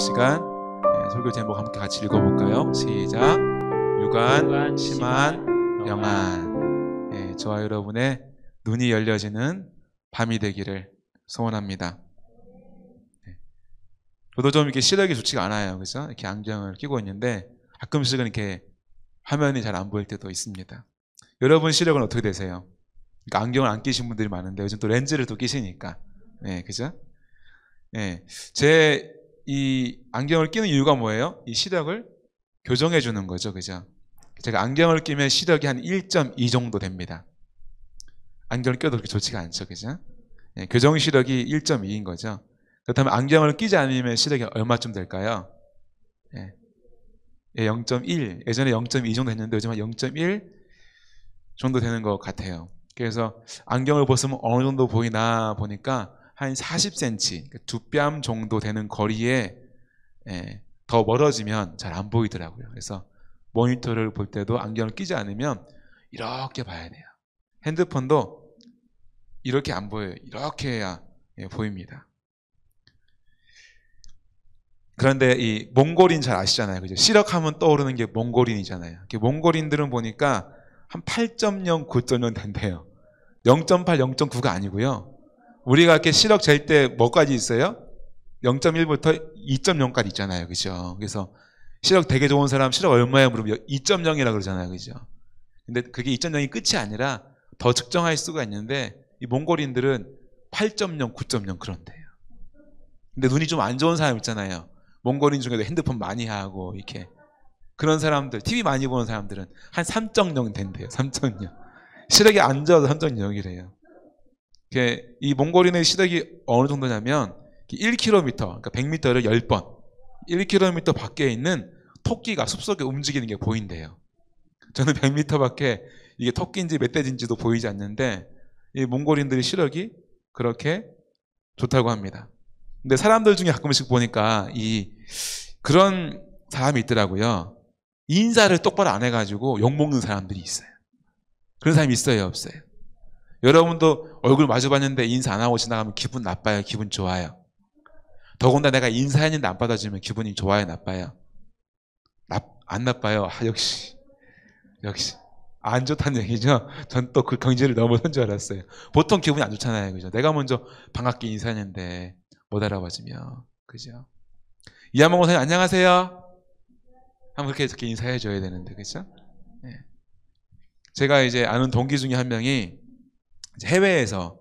시간 설교 제목 함께 같이 읽어볼까요? 시작. 유관, 심한, 영안. 저와 여러분의 눈이 열려지는 밤이 되기를 소원합니다. 저도 좀 이렇게 시력이 좋지가 않아요. 그죠? 이렇게 안경을 끼고 있는데 가끔씩은 이렇게 화면이 잘 안 보일 때도 있습니다. 여러분 시력은 어떻게 되세요? 그러니까 안경을 안 끼신 분들이 많은데 요즘 또 렌즈를 또 끼시니까. 그죠? 제 이 안경을 끼는 이유가 뭐예요? 이 시력을 교정해 주는 거죠. 그죠? 제가 안경을 끼면 시력이 한 1.2 정도 됩니다. 안경을 껴도 그렇게 좋지가 않죠. 그죠? 교정 시력이 1.2인 거죠. 그렇다면 안경을 끼지 않으면 시력이 얼마쯤 될까요? 0.1. 예전에 0.2 정도 했는데 요즘 한 0.1 정도 되는 것 같아요. 그래서 안경을 벗으면 어느 정도 보이나 보니까 한 40cm, 두 뺨 정도 되는 거리에 더 멀어지면 잘 안 보이더라고요. 그래서 모니터를 볼 때도 안경을 끼지 않으면 이렇게 봐야 돼요. 핸드폰도 이렇게 안 보여요. 이렇게 해야 보입니다. 그런데 이 몽골인 잘 아시잖아요. 그죠? 시력하면 떠오르는 게 몽골인이잖아요. 몽골인들은 보니까 한 8.0, 9.0 된대요. 0.8, 0.9가 아니고요. 우리가 이렇게 시력 잴 때 뭐까지 있어요? 0.1부터 2.0까지 있잖아요. 그죠? 그래서 시력 되게 좋은 사람 시력 얼마야 물으면 2.0이라고 그러잖아요. 그죠? 근데 그게 2.0이 끝이 아니라 더 측정할 수가 있는데 이 몽골인들은 8.0, 9.0 그런데요. 근데 눈이 좀 안 좋은 사람 있잖아요. 몽골인 중에도 핸드폰 많이 하고 이렇게 그런 사람들, TV 많이 보는 사람들은 한 3.0 된대요. 3.0. 시력이 안 좋아도 3.0이래요. 이 몽골인의 시력이 어느 정도냐면 1km, 그러니까 100m를 10번, 1km 밖에 있는 토끼가 숲속에 움직이는 게 보인대요. 저는 100m 밖에 이게 토끼인지 멧돼지인지도 보이지 않는데 이 몽골인들의 시력이 그렇게 좋다고 합니다. 근데 사람들 중에 가끔씩 보니까 그런 사람이 있더라고요. 인사를 똑바로 안 해가지고 욕먹는 사람들이 있어요. 그런 사람이 있어요, 없어요? 여러분도 얼굴 마주봤는데 인사 안 하고 지나가면 기분 나빠요, 기분 좋아요? 더군다나 내가 인사했는데 안 받아주면 기분이 좋아요, 나빠요? 안 나빠요. 역시 안 좋다는 얘기죠. 전 또 그 경지를 넘어선 줄 알았어요. 보통 기분이 안 좋잖아요, 그죠? 내가 먼저 반갑게 인사했는데 못 알아봐주면, 그죠? 이한봉 목사님 안녕하세요. 한번 그렇게 인사해줘야 되는데, 그죠? 제가 이제 아는 동기 중에 한 명이 해외에서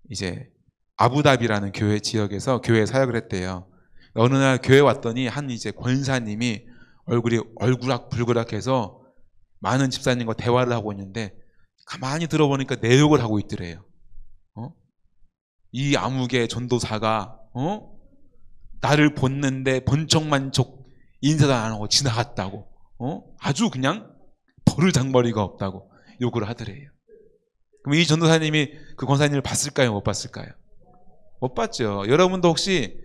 이제 아부다비라는 교회 지역에서 교회 사역을 했대요. 어느 날 교회 왔더니 한 이제 권사님이 얼굴이 얼굴락불그락해서 많은 집사님과 대화를 하고 있는데 가만히 들어보니까 내욕을 하고 있더래요. 이 암흑의 전도사가 나를 본는데 본척만척 인사도 안 하고 지나갔다고, 아주 그냥 버르장머리가 없다고 욕을 하더래요. 그럼 이 전도사님이 그 권사님을 봤을까요? 못 봤을까요? 못 봤죠. 여러분도 혹시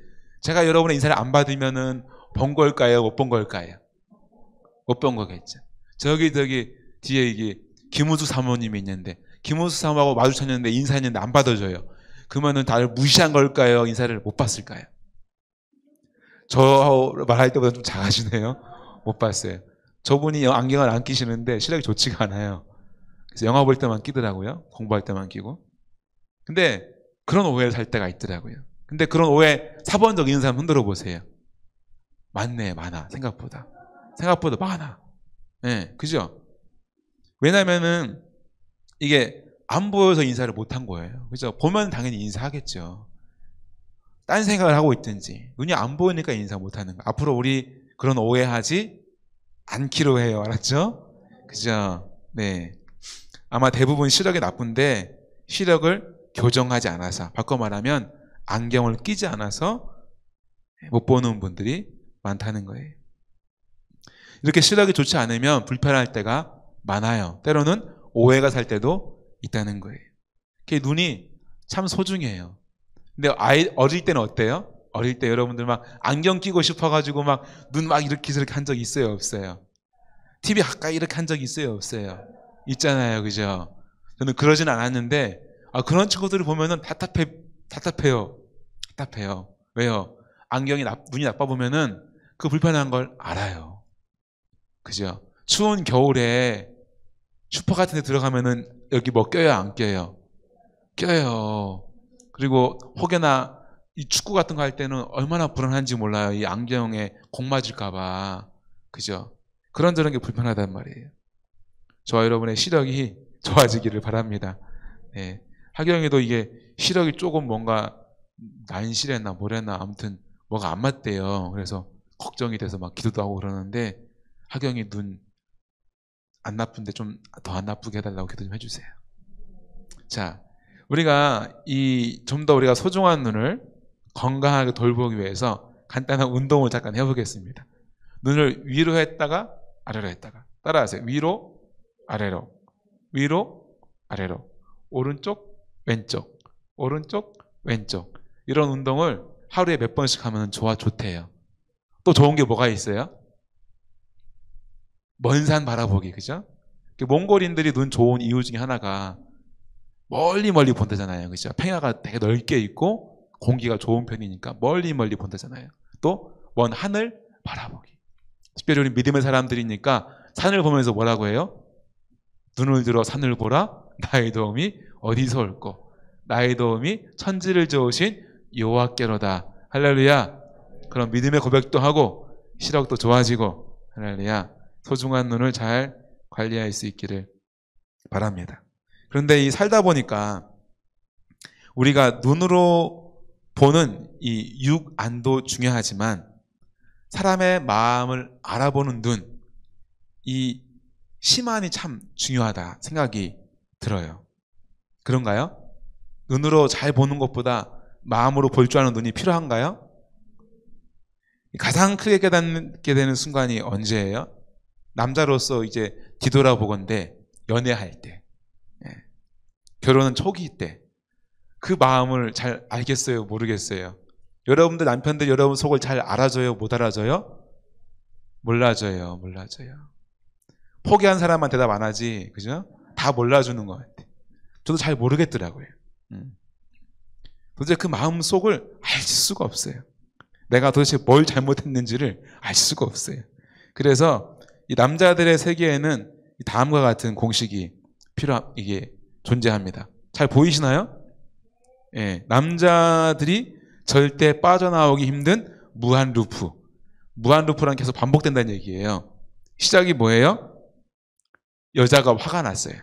제가 여러분의 인사를 안 받으면은 본 걸까요? 못 본 걸까요? 못 본 거겠죠. 저기 뒤에 이게 김우수 사모님이 있는데 김우수 사모하고 마주쳤는데 인사했는데 안 받아줘요. 그러면은 다들 무시한 걸까요? 인사를 못 봤을까요? 저 말할 때보다 좀 작아지네요. 못 봤어요. 저분이 안경을 안 끼시는데 시력이 좋지가 않아요. 그래서 영화 볼 때만 끼더라고요. 공부할 때만 끼고. 근데 그런 오해를 살 때가 있더라고요. 근데 그런 오해 사본 적 있는 사람 흔들어 보세요. 많네, 많아. 생각보다 많아. 그죠? 왜냐면은 이게 안 보여서 인사를 못 한 거예요. 그죠? 보면 당연히 인사하겠죠. 딴 생각을 하고 있든지 눈이 안 보이니까 인사 못 하는 거. 앞으로 우리 그런 오해하지 않기로 해요. 알았죠? 그죠? 네. 아마 대부분 시력이 나쁜데 시력을 교정하지 않아서, 바꿔 말하면 안경을 끼지 않아서 못 보는 분들이 많다는 거예요. 이렇게 시력이 좋지 않으면 불편할 때가 많아요. 때로는 오해가 살 때도 있다는 거예요. 눈이 참 소중해요. 근데 어릴 때는 어때요? 어릴 때 여러분들 막 안경 끼고 싶어가지고 막 눈 막 이렇게 저렇게 한 적 있어요, 없어요? TV 가까이 이렇게 한 적 있어요, 없어요? 있잖아요, 그죠? 저는 그러진 않았는데 그런 친구들을 보면은 답답해요. 왜요? 안경이 눈이 나빠 보면은 그 불편한 걸 알아요. 그죠? 추운 겨울에 슈퍼 같은 데 들어가면은 여기 뭐 껴요, 안 껴요? 껴요. 그리고 혹여나 이 축구 같은 거 할 때는 얼마나 불안한지 몰라요. 이 안경에 공 맞을까봐. 그죠? 그런 게 불편하단 말이에요. 저와 여러분의 시력이 좋아지기를 바랍니다. 네. 하경이도 이게 시력이 조금 뭔가 난실했나 뭐랬나 아무튼 뭐가 안 맞대요. 그래서 걱정이 돼서 막 기도도 하고 그러는데 하경이 눈 안 나쁜데 좀 더 안 나쁘게 해달라고 기도 좀 해주세요. 자, 우리가 좀 더 우리가 소중한 눈을 건강하게 돌보기 위해서 간단한 운동을 잠깐 해보겠습니다. 눈을 위로 했다가 아래로 했다가 따라하세요. 위로 아래로 위로 아래로 오른쪽 왼쪽 오른쪽 왼쪽 이런 운동을 하루에 몇 번씩 하면 좋대요. 또 좋은 게 뭐가 있어요? 먼 산 바라보기, 그죠? 몽골인들이 눈 좋은 이유 중에 하나가 멀리 본다잖아요, 그죠? 평야가 되게 넓게 있고 공기가 좋은 편이니까 멀리 본다잖아요. 또 먼 하늘 바라보기. 특별히 우리 믿음의 사람들이니까 산을 보면서 뭐라고 해요? 눈을 들어 산을 보라. 나의 도움이 어디서 올꼬? 나의 도움이 천지를 저으신 여호와께로다. 할렐루야. 그런 믿음의 고백도 하고 시력도 좋아지고 할렐루야. 소중한 눈을 잘 관리할 수 있기를 바랍니다. 그런데 이 살다 보니까 우리가 눈으로 보는 이 육안도 중요하지만 사람의 마음을 알아보는 눈, 이 시만이 참 중요하다 생각이 들어요. 그런가요? 눈으로 잘 보는 것보다 마음으로 볼 줄 아는 눈이 필요한가요? 가장 크게 깨닫게 되는 순간이 언제예요? 남자로서 이제 뒤돌아보건대 연애할 때, 결혼은 초기 때 그 마음을 잘 알겠어요? 모르겠어요? 여러분들 남편들 여러분 속을 잘 알아줘요? 못 알아줘요? 몰라줘요. 포기한 사람만 대답 안 하지, 그죠? 다 몰라주는 것 같아. 저도 잘 모르겠더라고요. 도대체 그 마음 속을 알 수가 없어요. 내가 도대체 뭘 잘못했는지를 알 수가 없어요. 그래서 이 남자들의 세계에는 다음과 같은 공식이 이게 존재합니다. 잘 보이시나요? 예, 남자들이 절대 빠져나오기 힘든 무한 루프. 무한 루프란 계속 반복된다는 얘기예요. 시작이 뭐예요? 여자가 화가 났어요.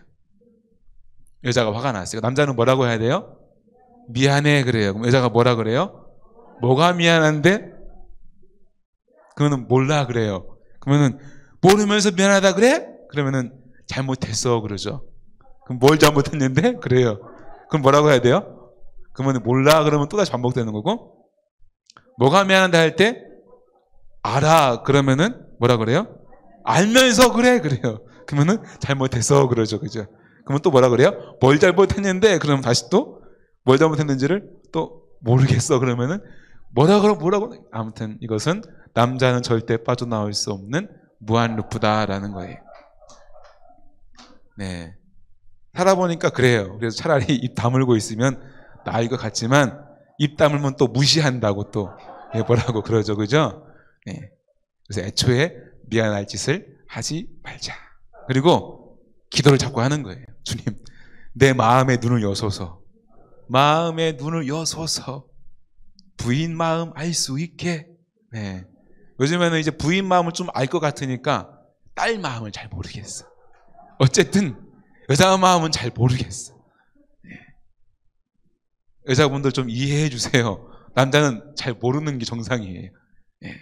남자는 뭐라고 해야 돼요? 미안해 그래요. 그럼 여자가 뭐라 그래요? 뭐가 미안한데? 그러면 몰라 그래요. 그러면은 모르면서 미안하다 그래? 그러면은 잘못했어 그러죠. 그럼 뭘 잘못했는데? 그래요. 그럼 뭐라고 해야 돼요? 그러면 몰라 그러면 또다시 반복되는 거고, 뭐가 미안한데 할 때 알아 그러면은 뭐라 그래요? 알면서 그래요. 그러면은 잘못했어 그러죠, 그죠? 그러면 또 뭐라 그래요? 뭘 잘못했는데? 그러면 다시 또 뭘 잘못했는지를 또 모르겠어 그러면은 뭐라고 아무튼 이것은 남자는 절대 빠져나올 수 없는 무한 루프다라는 거예요. 네, 살아보니까 그래요. 그래서 차라리 입 다물고 있으면 나을 것 같지만 입 다물면 또 무시한다고 또 뭐라고 그러죠, 그죠? 네. 그래서 애초에 미안할 짓을 하지 말자. 그리고 기도를 자꾸 하는 거예요. 주님, 내 마음의 눈을 여소서. 마음의 눈을 여소서. 부인 마음 알 수 있게. 네. 요즘에는 이제 부인 마음을 좀 알 것 같으니까 딸 마음을 잘 모르겠어. 어쨌든 여자 마음은 잘 모르겠어. 네. 여자분들 좀 이해해 주세요. 남자는 잘 모르는 게 정상이에요. 네.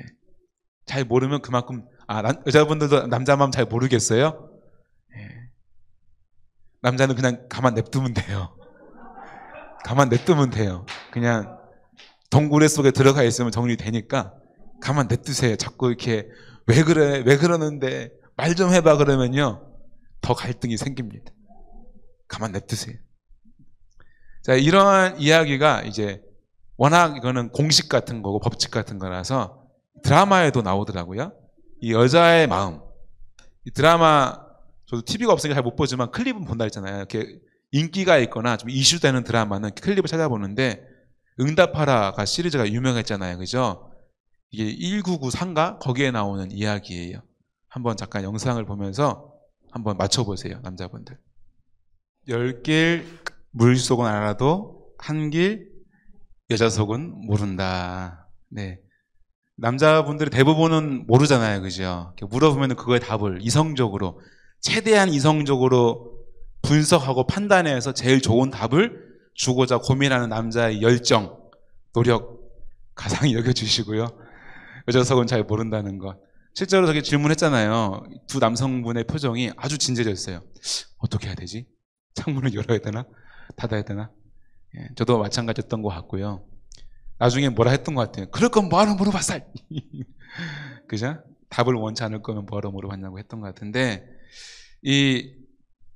잘 모르면 그만큼 여자분들도 남자 마음 잘 모르겠어요? 네. 남자는 그냥 가만 냅두면 돼요. 그냥 동굴의 속에 들어가 있으면 정리되니까 가만 냅두세요. 자꾸 이렇게 왜 그러는데 말 좀 해봐 그러면요 더 갈등이 생깁니다. 가만 냅두세요. 자, 이러한 이야기가 이제 워낙 이거는 공식 같은 거고 법칙 같은 거라서 드라마에도 나오더라고요. 이 여자의 마음. 이 드라마 저도 TV가 없으니까 잘 못 보지만 클립은 본다 했잖아요. 이렇게 인기가 있거나 좀 이슈되는 드라마는 클립을 찾아보는데 응답하라가 시리즈가 유명했잖아요, 그죠? 이게 1993가 거기에 나오는 이야기예요. 한번 잠깐 영상을 보면서 한번 맞춰보세요, 남자분들. 10길 물속은 알아도 한 길 여자 속은 모른다. 네. 남자분들이 대부분은 모르잖아요, 그죠? 물어보면 그거의 답을 이성적으로, 최대한 이성적으로 분석하고 판단해서 제일 좋은 답을 주고자 고민하는 남자의 열정, 노력 가상히 여겨주시고요. 여자 속은 잘 모른다는 것. 실제로 저기 질문했잖아요. 두 남성분의 표정이 아주 진지해졌어요. 어떻게 해야 되지? 창문을 열어야 되나? 닫아야 되나? 예, 저도 마찬가지였던 것 같고요. 나중에 뭐라 했던 것 같아요. 그럴 건 뭐하러 물어봤어? 그죠? 답을 원치 않을 거면 뭐하러 물어봤냐고 했던 것 같은데,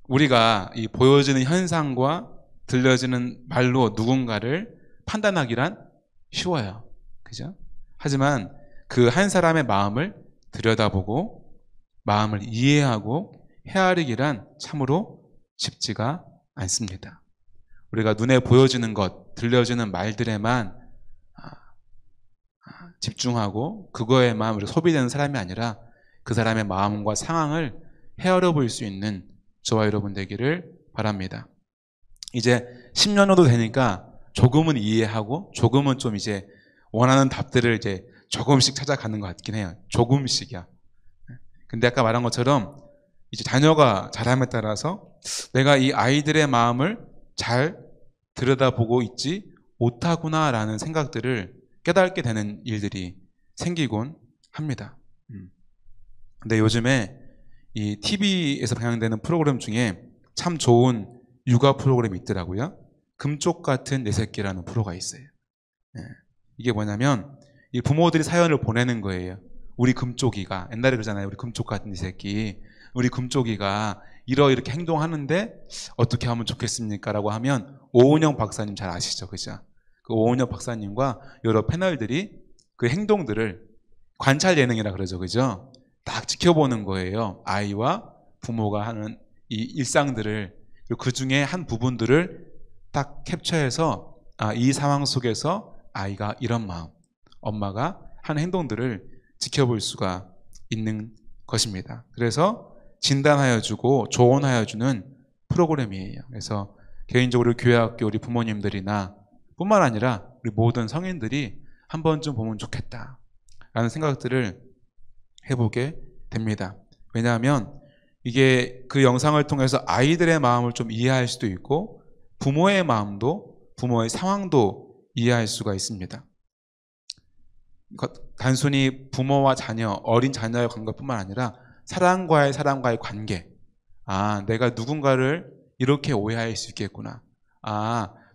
우리가 이 보여지는 현상과 들려지는 말로 누군가를 판단하기란 쉬워요. 그죠? 하지만 그 한 사람의 마음을 들여다보고 마음을 이해하고 헤아리기란 참으로 쉽지가 않습니다. 우리가 눈에 보여지는 것, 들려지는 말들에만 집중하고 그거에만 우리 소비되는 사람이 아니라 그 사람의 마음과 상황을 헤아려 볼 수 있는 저와 여러분 되기를 바랍니다. 이제 10년 후도 되니까 조금은 이해하고 조금은 좀 이제 원하는 답들을 이제 조금씩 찾아가는 것 같긴 해요. 조금씩이야. 근데 아까 말한 것처럼 이제 자녀가 자람에 따라서 내가 이 아이들의 마음을 잘 들여다보고 있지 못하구나라는 생각들을 깨닫게 되는 일들이 생기곤 합니다. 근데 요즘에 이 TV에서 방영되는 프로그램 중에 참 좋은 육아 프로그램이 있더라고요. 금쪽 같은 내 새끼라는 프로가 있어요. 이게 뭐냐면 이 부모들이 사연을 보내는 거예요. 우리 금쪽이가, 옛날에 그러잖아요. 우리 금쪽 같은 내 새끼. 우리 금쪽이가 이렇게 행동하는데 어떻게 하면 좋겠습니까? 라고 하면 오은영 박사님 잘 아시죠? 그죠? 그 오은영 박사님과 여러 패널들이 그 행동들을 관찰 예능이라 그러죠. 그죠? 딱 지켜보는 거예요. 아이와 부모가 하는 이 일상들을, 그 중에 한 부분들을 딱 캡처해서 이 상황 속에서 아이가 이런 마음, 엄마가 하는 행동들을 지켜볼 수가 있는 것입니다. 그래서 진단하여 주고 조언하여 주는 프로그램이에요. 그래서 개인적으로 교회학교 우리 부모님들이나 뿐만 아니라 우리 모든 성인들이 한 번쯤 보면 좋겠다 라는 생각들을 해보게 됩니다. 왜냐하면 이게 그 영상을 통해서 아이들의 마음을 좀 이해할 수도 있고 부모의 마음도, 부모의 상황도 이해할 수가 있습니다. 단순히 부모와 자녀, 어린 자녀의 관계뿐만 아니라 사람과의 관계. 내가 누군가를 이렇게 오해할 수 있겠구나.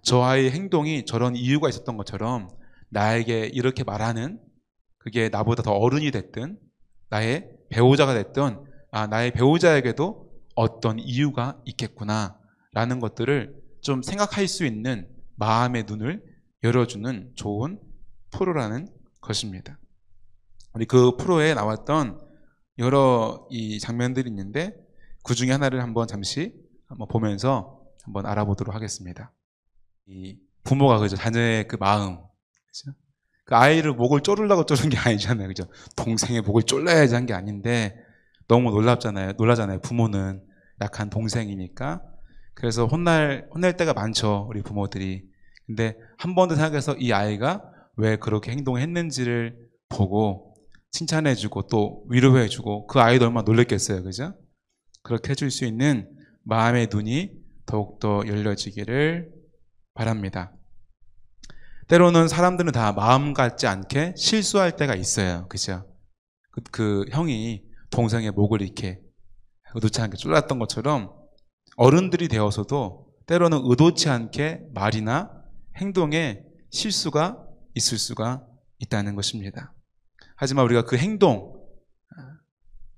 저 아이의 행동이 저런 이유가 있었던 것처럼 나에게 이렇게 말하는, 그게 나보다 더 어른이 됐든 나의 배우자가 됐든 나의 배우자에게도 어떤 이유가 있겠구나 라는 것들을 좀 생각할 수 있는 마음의 눈을 열어주는 좋은 프로라는 것입니다. 우리 그 프로에 나왔던 여러 이 장면들이 있는데 그 중에 하나를 한번 잠시 보면서 한번 알아보도록 하겠습니다. 이 부모가 그죠, 자녀의 그 마음, 그죠? 그 아이를 목을 조르려고 조른 게 아니잖아요, 그죠? 동생의 목을 졸라야지 한 게 아닌데 너무 놀라잖아요. 부모는 약한 동생이니까. 그래서 혼낼 때가 많죠, 우리 부모들이. 근데 한 번 더 생각해서 이 아이가 왜 그렇게 행동했는지를 보고 칭찬해주고 또 위로해주고 그 아이도 얼마나 놀랬겠어요, 그죠? 그렇게 해줄 수 있는 마음의 눈이 더욱더 열려지기를 바랍니다. 때로는 사람들은 다 마음 같지 않게 실수할 때가 있어요, 그죠? 그 형이 동생의 목을 이렇게 의도치 않게 졸랐던 것처럼 어른들이 되어서도 때로는 의도치 않게 말이나 행동에 실수가 있을 수가 있다는 것입니다. 하지만 우리가 그 행동,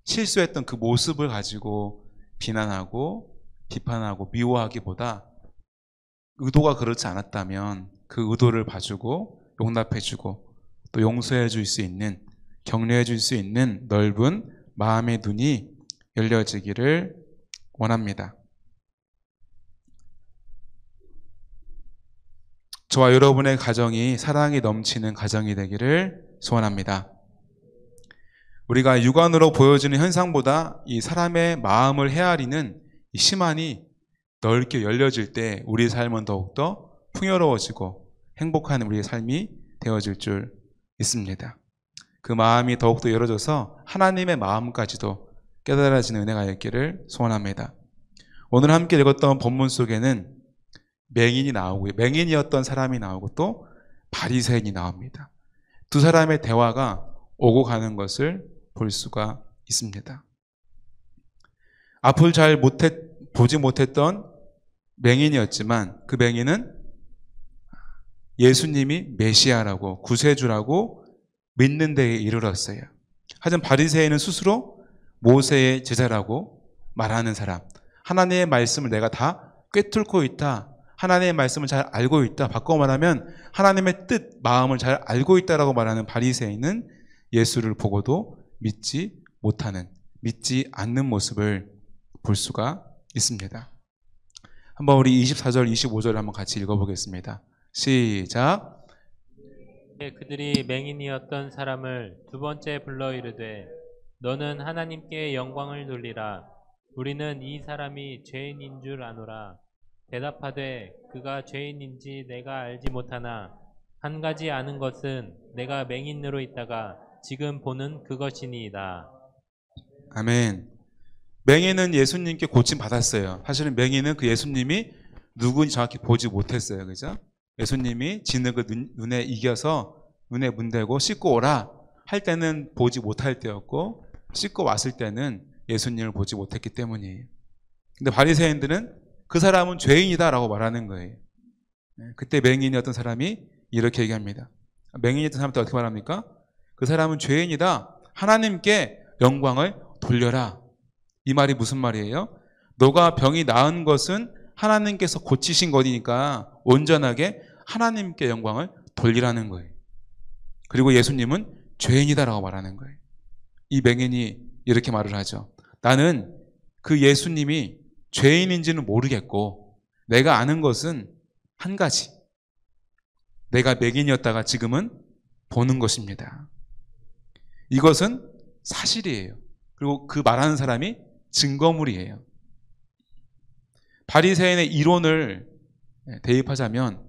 실수했던 그 모습을 가지고 비난하고 비판하고 미워하기보다 의도가 그렇지 않았다면 그 의도를 봐주고 용납해주고 또 용서해줄 수 있는, 격려해줄 수 있는 넓은 마음의 눈이 열려지기를 원합니다. 저와 여러분의 가정이 사랑이 넘치는 가정이 되기를 소원합니다. 우리가 육안으로 보여지는 현상보다 이 사람의 마음을 헤아리는 이 심안이 넓게 열려질 때 우리의 삶은 더욱더 풍요로워지고 행복한 우리의 삶이 되어질 줄 믿습니다. 그 마음이 더욱더 열어져서 하나님의 마음까지도 깨달아지는 은혜가 있기를 소원합니다. 오늘 함께 읽었던 본문 속에는 맹인이 나오고요. 맹인이었던 사람이 나오고 또 바리새인이 나옵니다. 두 사람의 대화가 오고 가는 것을 볼 수가 있습니다. 앞을 잘 보지 못했던 맹인이었지만 그 맹인은 예수님이 메시아라고 구세주라고 믿는 데에 이르렀어요. 하지만 바리새인은 스스로 모세의 제자라고 말하는 사람, 하나님의 말씀을 내가 다 꿰뚫고 있다, 하나님의 말씀을 잘 알고 있다, 바꿔 말하면 하나님의 뜻, 마음을 잘 알고 있다라고 말하는 바리새인은 예수를 보고도 믿지 못하는, 믿지 않는 모습을 볼 수가 있습니다. 한번 우리 24절, 25절 한번 같이 읽어보겠습니다. 시작. 그들이 맹인이었던 사람을 두 번째 불러 이르되 너는 하나님께 영광을 돌리라. 우리는 이 사람이 죄인인 줄 아노라. 대답하되 그가 죄인인지 내가 알지 못하나 한 가지 아는 것은 내가 맹인으로 있다가 지금 보는 그것이니이다. 아멘. 맹인은 예수님께 고침 받았어요. 사실은 맹인은 그 예수님이 누군지 정확히 보지 못했어요. 그죠? 예수님이 진흙을 눈에 이겨서 눈에 문대고 씻고 오라 할 때는 보지 못할 때였고, 씻고 왔을 때는 예수님을 보지 못했기 때문이에요. 근데 바리새인들은 그 사람은 죄인이다라고 말하는 거예요. 그때 맹인이었던 사람이 이렇게 얘기합니다. 맹인이었던 사람한테 어떻게 말합니까? 그 사람은 죄인이다. 하나님께 영광을 돌려라. 이 말이 무슨 말이에요? 너가 병이 나은 것은 하나님께서 고치신 거니까 온전하게 하나님께 영광을 돌리라는 거예요. 그리고 예수님은 죄인이다라고 말하는 거예요. 이 맹인이 이렇게 말을 하죠. 나는 그 예수님이 죄인인지는 모르겠고 내가 아는 것은 한 가지. 내가 맹인이었다가 지금은 보는 것입니다. 이것은 사실이에요. 그리고 그 말하는 사람이 증거물이에요. 바리새인의 이론을 대입하자면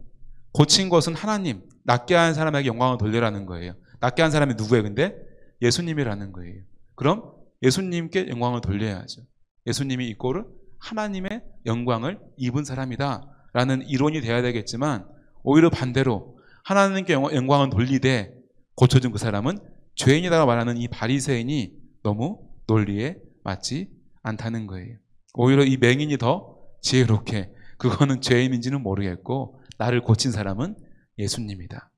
고친 것은 하나님, 낫게 한 사람에게 영광을 돌리라는 거예요. 낫게 한 사람이 누구예요? 근데 예수님이라는 거예요. 그럼 예수님께 영광을 돌려야죠. 예수님이 이꼴을 하나님의 영광을 입은 사람이다 라는 이론이 돼야 되겠지만, 오히려 반대로 하나님께 영광을 돌리되 고쳐준 그 사람은 죄인이라고 말하는 이 바리새인이 너무 논리에 맞지 않다는 거예요. 오히려 이 맹인이 더 지혜롭게 그거는 죄인인지는 모르겠고 나를 고친 사람은 예수님이다.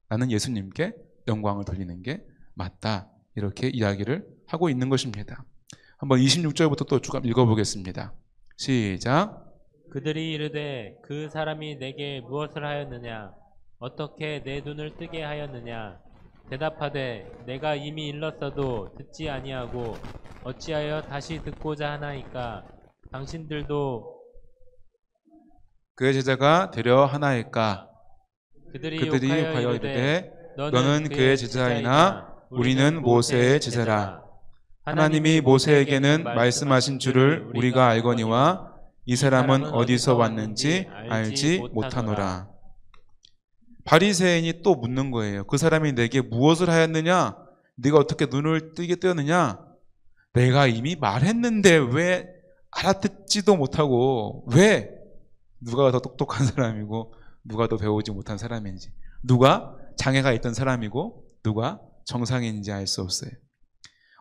나는 예수님께 영광을 돌리는 게 맞다. 이렇게 이야기를 하고 있는 것입니다. 한번 26절부터 또 쭉 읽어보겠습니다. 시작. 그들이 이르되 그 사람이 내게 무엇을 하였느냐? 어떻게 내 눈을 뜨게 하였느냐? 대답하되 내가 이미 일렀어도 듣지 아니하고 어찌하여 다시 듣고자 하나이까? 당신들도 그의 제자가 되려 하나일까? 그들이 욕하여 이르되 너는 그의 제자이나 우리는 모세의 제자라. 하나님이 모세에게는 말씀하신 줄을 우리가 알거니와 이 사람은 어디서 왔는지 알지 못하노라. 바리새인이 또 묻는 거예요. 그 사람이 내게 무엇을 하였느냐? 네가 어떻게 눈을 뜨게 뜨었느냐? 내가 이미 말했는데 왜 알아듣지도 못하고, 왜 누가 더 똑똑한 사람이고 누가 더 배우지 못한 사람인지, 누가 장애가 있던 사람이고 누가 정상인지 알 수 없어요.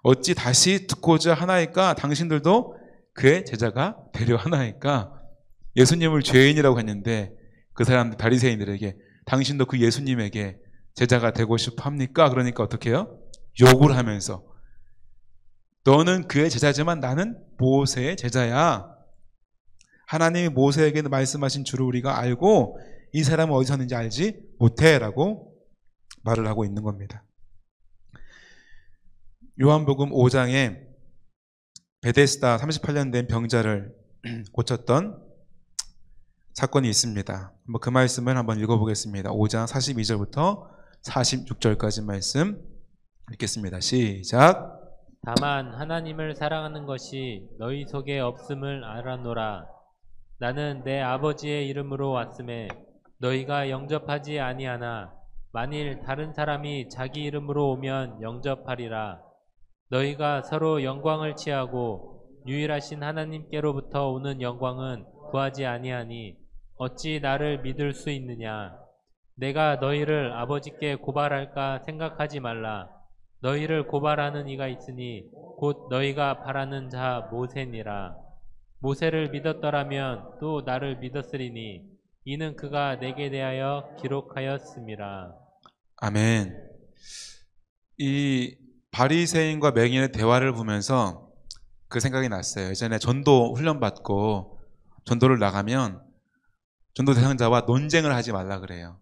어찌 다시 듣고자 하나이까? 당신들도 그의 제자가 되려 하나이까? 예수님을 죄인이라고 했는데 그 사람들 바리새인들에게 당신도 그 예수님에게 제자가 되고 싶어 합니까? 그러니까 어떻게 해요? 욕을 하면서 너는 그의 제자지만 나는 모세의 제자야. 하나님이 모세에게 말씀하신 줄을 우리가 알고 이 사람은 어디서 왔는지 알지 못해 라고 말을 하고 있는 겁니다. 요한복음 5장에 베데스다 38년 된 병자를 고쳤던 사건이 있습니다. 한번 그 말씀을 한번 읽어보겠습니다. 5장 42절부터 46절까지 말씀 읽겠습니다. 시작. 다만 하나님을 사랑하는 것이 너희 속에 없음을 알아노라. 나는 내 아버지의 이름으로 왔음에 너희가 영접하지 아니하나 만일 다른 사람이 자기 이름으로 오면 영접하리라. 너희가 서로 영광을 취하고 유일하신 하나님께로부터 오는 영광은 구하지 아니하니 어찌 나를 믿을 수 있느냐. 내가 너희를 아버지께 고발할까 생각하지 말라. 너희를 고발하는 이가 있으니 곧 너희가 바라는 자 모세니라. 모세를 믿었더라면 또 나를 믿었으리니 이는 그가 내게 대하여 기록하였음이라. 아멘. 이 바리새인과 맹인의 대화를 보면서 그 생각이 났어요. 예전에 전도 훈련 받고 전도를 나가면 전도 대상자와 논쟁을 하지 말라 그래요.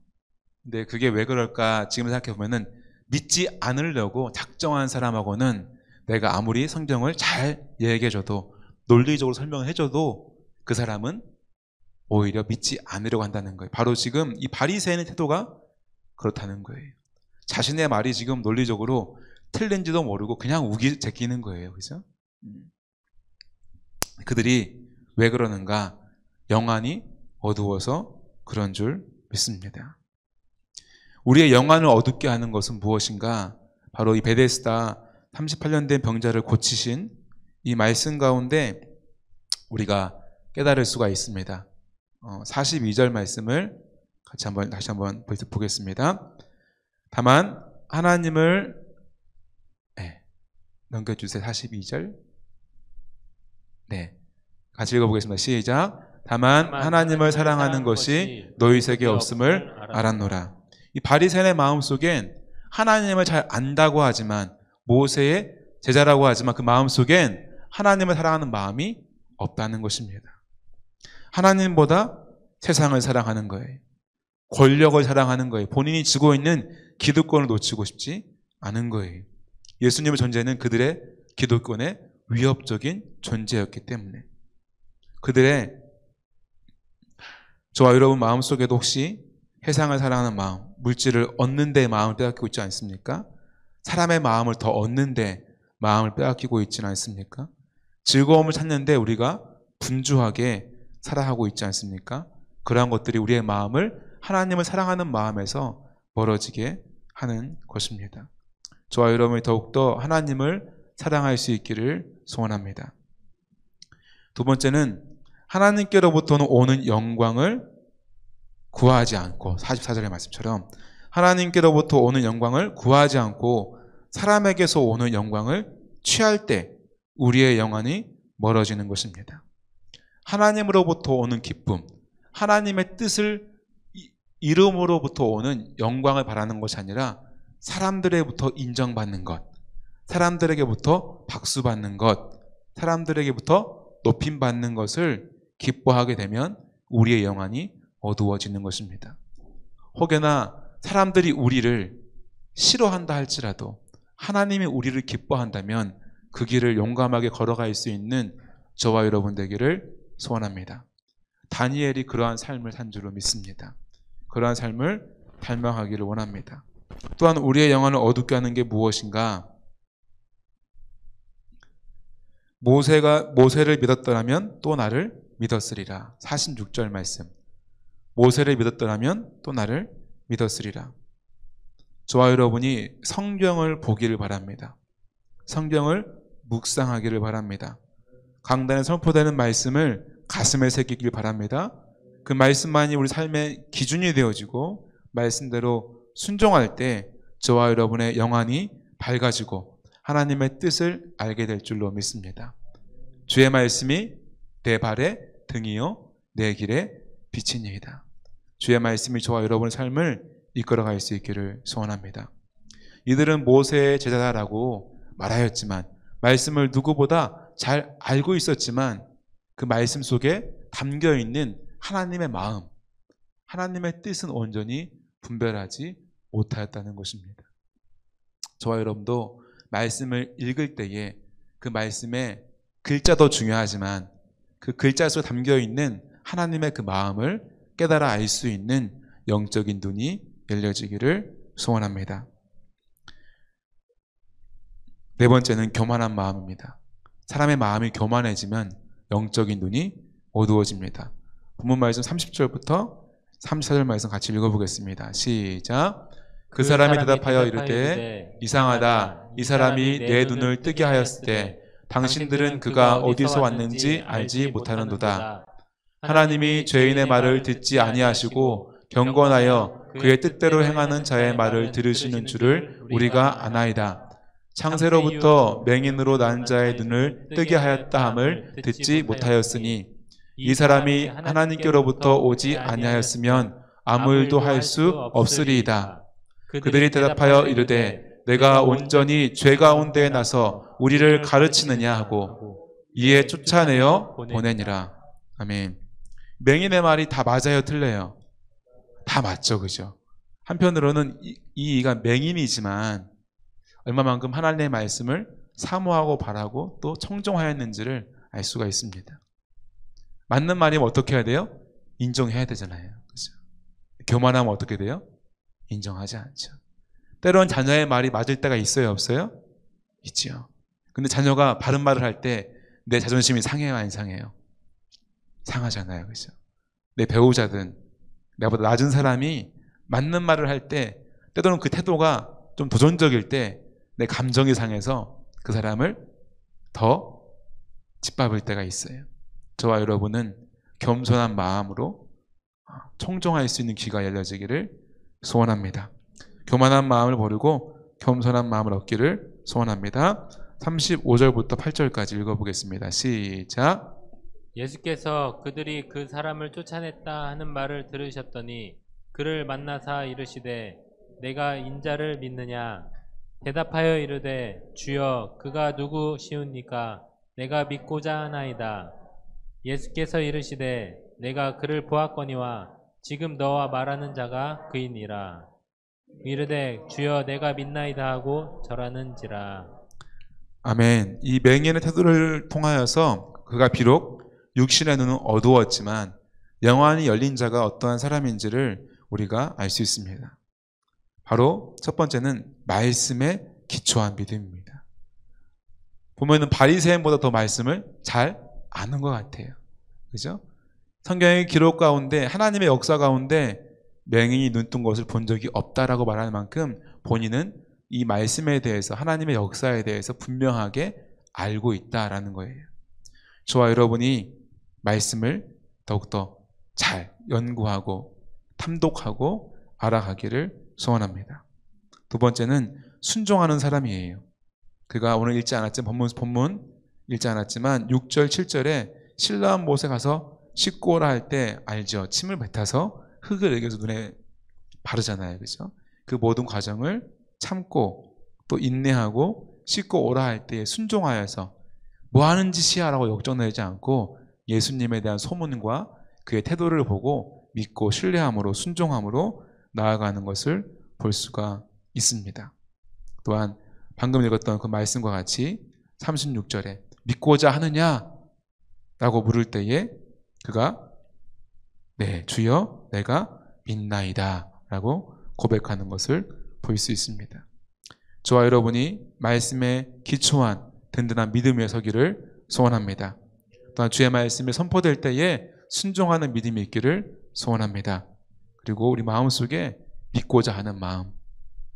근데 그게 왜 그럴까 지금 생각해 보면은 믿지 않으려고 작정한 사람하고는 내가 아무리 성경을 잘 얘기해줘도 논리적으로 설명해줘도 그 사람은 오히려 믿지 않으려고 한다는 거예요. 바로 지금 이 바리새인의 태도가 그렇다는 거예요. 자신의 말이 지금 논리적으로 틀린지도 모르고 그냥 우기 제끼는 거예요. 그죠? 그들이 왜 그러는가? 영안이 어두워서 그런 줄 믿습니다. 우리의 영안을 어둡게 하는 것은 무엇인가? 바로 이 베데스다 38년 된 병자를 고치신 이 말씀 가운데 우리가 깨달을 수가 있습니다. 42절 말씀을 다시 한번 보겠습니다. 다만 하나님을 넘겨주세요. 42절. 네, 같이 읽어보겠습니다. 시작. 다만 하나님을 사랑하는 것이 너희 속에 없음을 알았노라. 이 바리새인의 마음속엔 하나님을 잘 안다고 하지만 모세의 제자라고 하지만 그 마음속엔 하나님을 사랑하는 마음이 없다는 것입니다. 하나님보다 세상을 사랑하는 거예요. 권력을 사랑하는 거예요. 본인이 쥐고 있는 기득권을 놓치고 싶지 않은 거예요. 예수님의 존재는 그들의 기득권의 위협적인 존재였기 때문에 그들의 저와 여러분 마음속에도 혹시 세상을 사랑하는 마음, 물질을 얻는 데 마음을 빼앗기고 있지 않습니까? 사람의 마음을 더 얻는 데 마음을 빼앗기고 있지는 않습니까? 즐거움을 찾는데 우리가 분주하게 살아가고 있지 않습니까? 그러한 것들이 우리의 마음을 하나님을 사랑하는 마음에서 멀어지게 하는 것입니다. 저와 여러분이 더욱더 하나님을 사랑할 수 있기를 소원합니다. 두 번째는 하나님께로부터는 오는 영광을 구하지 않고 44절의 말씀처럼 하나님께로부터 오는 영광을 구하지 않고 사람에게서 오는 영광을 취할 때 우리의 영안이 멀어지는 것입니다. 하나님으로부터 오는 기쁨, 하나님의 뜻을 이름으로부터 오는 영광을 바라는 것이 아니라 사람들에게부터 인정받는 것, 사람들에게부터 박수받는 것, 사람들에게부터 높임받는 것을 기뻐하게 되면 우리의 영안이 어두워지는 것입니다. 혹여나 사람들이 우리를 싫어한다 할지라도 하나님이 우리를 기뻐한다면 그 길을 용감하게 걸어갈 수 있는 저와 여러분 되기를 소원합니다. 다니엘이 그러한 삶을 산 줄로 믿습니다. 그러한 삶을 닮아가기를 원합니다. 또한 우리의 영안을 어둡게 하는 게 무엇인가? 모세를 믿었더라면 또 나를 믿었으리라. 46절 말씀. 모세를 믿었더라면 또 나를 믿었으리라. 저와 여러분이 성경을 보기를 바랍니다. 성경을 묵상하기를 바랍니다. 강단에 선포되는 말씀을 가슴에 새기길 바랍니다. 그 말씀만이 우리 삶의 기준이 되어지고 말씀대로 순종할 때 저와 여러분의 영안이 밝아지고 하나님의 뜻을 알게 될 줄로 믿습니다. 주의 말씀이 내 발의 등이요 내 길의 빛이니이다. 주의 말씀이 저와 여러분의 삶을 이끌어갈 수 있기를 소원합니다. 이들은 모세의 제자라고 말하였지만 말씀을 누구보다 잘 알고 있었지만 그 말씀 속에 담겨있는 하나님의 마음, 하나님의 뜻은 온전히 분별하지 못하였다는 것입니다. 저와 여러분도 말씀을 읽을 때에 그 말씀의 글자도 중요하지만 그 글자 속에 담겨있는 하나님의 그 마음을 깨달아 알 수 있는 영적인 눈이 열려지기를 소원합니다. 네 번째는 교만한 마음입니다. 사람의 마음이 교만해지면 영적인 눈이 어두워집니다. 본문 말씀 30절부터 34절 말씀 같이 읽어보겠습니다. 시작. 그 사람이 대답하여 이르되 이상하다. 이 사람이 내 눈을 뜨게 하였을 때 당신들은 그가 어디서 왔는지 알지 못하는도다. 하나님이 죄인의 말을 듣지 아니하시고 경건하여 그의 뜻대로 행하는 자의 말을 들으시는 줄을 우리가 아나이다. 창세로부터 맹인으로 난 자의 눈을 뜨게 하였다 함을 듣지 못하였으니 이 사람이 하나님께로부터 오지 아니하였으면 아무 일도 할 수 없으리이다. 그들이 대답하여 이르되 내가 온전히 죄 가운데에 나서 우리를 가르치느냐 하고 이에 쫓아내어 보내니라. 아멘. 맹인의 말이 다 맞아요, 틀려요? 다 맞죠, 그죠? 한편으로는 이가 맹인이지만 얼마만큼 하나님의 말씀을 사모하고 바라고 또 청종하였는지를 알 수가 있습니다. 맞는 말이면 어떻게 해야 돼요? 인정해야 되잖아요. 그죠? 교만하면 어떻게 돼요? 인정하지 않죠. 때론 자녀의 말이 맞을 때가 있어요, 없어요? 있지요. 근데 자녀가 바른 말을 할 때 내 자존심이 상해요, 안 상해요? 상하잖아요, 그죠? 내 배우자든 나보다 낮은 사람이 맞는 말을 할 때 때로는 그 태도가 좀 도전적일 때 내 감정이 상해서 그 사람을 더 짓밟을 때가 있어요. 저와 여러분은 겸손한 마음으로 청종할 수 있는 귀가 열려지기를 소원합니다. 교만한 마음을 버리고 겸손한 마음을 얻기를 소원합니다. 35절부터 8절까지 읽어보겠습니다. 시작. 예수께서 그들이 그 사람을 쫓아냈다 하는 말을 들으셨더니 그를 만나사 이르시되 내가 인자를 믿느냐? 대답하여 이르되 주여 그가 누구시옵니까? 내가 믿고자 하나이다. 예수께서 이르시되 내가 그를 보았거니와 지금 너와 말하는 자가 그이니라. 이르되 주여 내가 믿나이다 하고 절하는지라. 아멘. 이 맹인의 태도를 통하여서 그가 비록 육신의 눈은 어두웠지만 영안이 열린 자가 어떠한 사람인지를 우리가 알 수 있습니다. 바로 첫 번째는 말씀에 기초한 믿음입니다. 보면은 바리새인보다 더 말씀을 잘 아는 것 같아요. 그죠? 성경의 기록 가운데 하나님의 역사 가운데 맹인이 눈뜬 것을 본 적이 없다라고 말하는 만큼 본인은 이 말씀에 대해서 하나님의 역사에 대해서 분명하게 알고 있다라는 거예요. 저와 여러분이 말씀을 더욱더 잘 연구하고 탐독하고 알아가기를 소원합니다. 두 번째는 순종하는 사람이에요. 그가 오늘 읽지 않았지만 본문 읽지 않았지만 6절 7절에 신라한 못에 가서 씻고 오라 할 때 알죠? 침을 뱉어서 흙을 내겨서 눈에 바르잖아요. 그죠? 그 모든 과정을 참고 또 인내하고 씻고 오라 할 때에 순종하여서 뭐 하는 짓이야 라고 역정내지 않고 예수님에 대한 소문과 그의 태도를 보고 믿고 신뢰함으로 순종함으로 나아가는 것을 볼 수가 있습니다. 또한 방금 읽었던 그 말씀과 같이 36절에 믿고자 하느냐? 라고 물을 때에 그가 네 주여 내가 믿나이다 라고 고백하는 것을 볼 수 있습니다. 저와 여러분이 말씀에 기초한 든든한 믿음에 서기를 소원합니다. 또한 주의 말씀에 선포될 때에 순종하는 믿음이 있기를 소원합니다. 그리고 우리 마음속에 믿고자 하는 마음,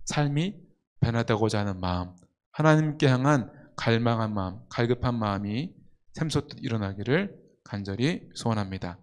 삶이 변화되고자 하는 마음, 하나님께 향한 갈망한 마음, 갈급한 마음이 샘솟듯 일어나기를 간절히 소원합니다.